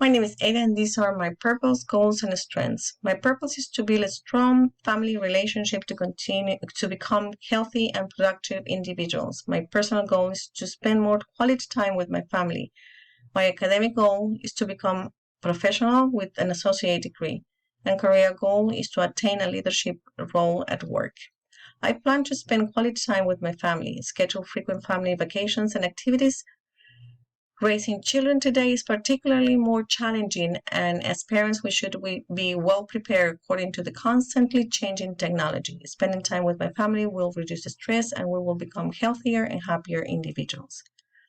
My name is Ada, and these are my purpose, goals, and strengths. My purpose is to build a strong family relationship to continue to become healthy and productive individuals. My personal goal is to spend more quality time with my family. My academic goal is to become professional with an associate degree, and career goal is to attain a leadership role at work. I plan to spend quality time with my family, schedule frequent family vacations and activities. Raising children today is particularly more challenging, and as parents, we should be well prepared according to the constantly changing technology. Spending time with my family will reduce stress, and we will become healthier and happier individuals.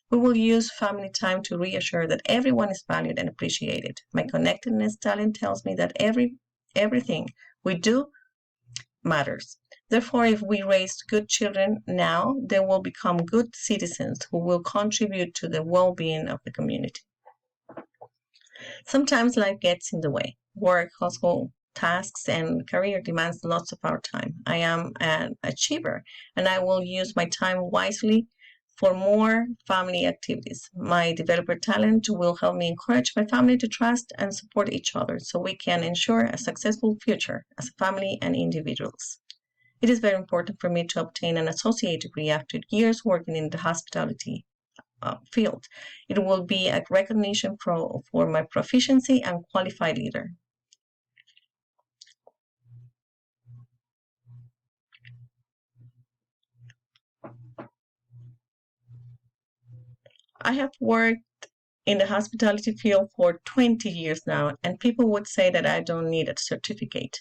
We will use family time to reassure that everyone is valued and appreciated. My connectedness talent tells me that everything we do matters. Therefore, if we raise good children now, they will become good citizens who will contribute to the well-being of the community. Sometimes life gets in the way. Work, household tasks, and career demands lots of our time. I am an achiever, and I will use my time wisely for more family activities. My developer talent will help me encourage my family to trust and support each other so we can ensure a successful future as a family and individuals. It is very important for me to obtain an associate degree after years working in the hospitality field. It will be a recognition for my proficiency and qualified leader. I have worked in the hospitality field for 20 years now, and people would say that I don't need a certificate.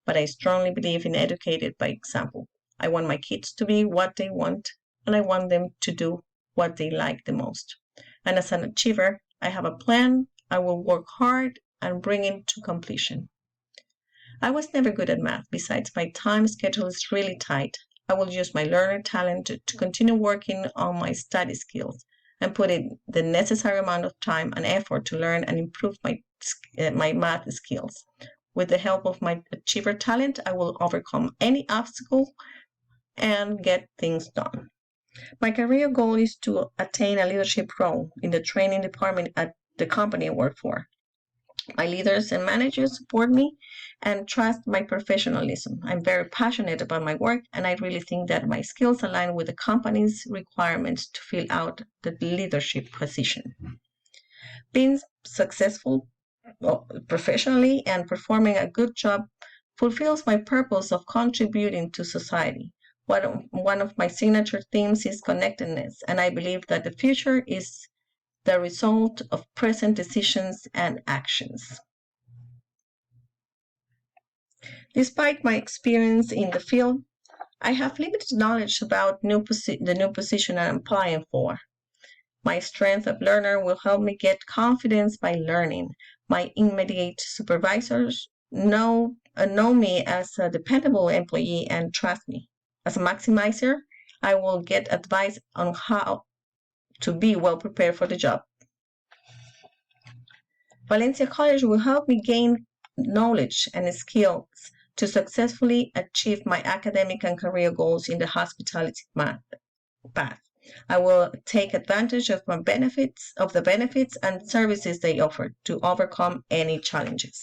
But I strongly believe in educated by example. I want my kids to be what they want, and I want them to do what they like the most. And as an achiever, I have a plan. I will work hard and bring it to completion. I was never good at math. Besides, my time schedule is really tight. I will use my learner talent to continue working on my study skills and put in the necessary amount of time and effort to learn and improve my math skills. With the help of my achiever talent, I will overcome any obstacle and get things done. My career goal is to attain a leadership role in the training department at the company I work for. My leaders and managers support me and trust my professionalism. I'm very passionate about my work, and I really think that my skills align with the company's requirements to fill out the leadership position. Being successful professionally and performing a good job fulfills my purpose of contributing to society. One of my signature themes is connectedness, and I believe that the future is the result of present decisions and actions. Despite my experience in the field, I have limited knowledge about the new position I'm applying for. My strength of learner will help me get confidence by learning. My immediate supervisors know me as a dependable employee and trust me. As a maximizer, I will get advice on how to be well prepared for the job. Valencia College will help me gain knowledge and skills to successfully achieve my academic and career goals in the hospitality path. I will take advantage of the benefits and services they offer to overcome any challenges.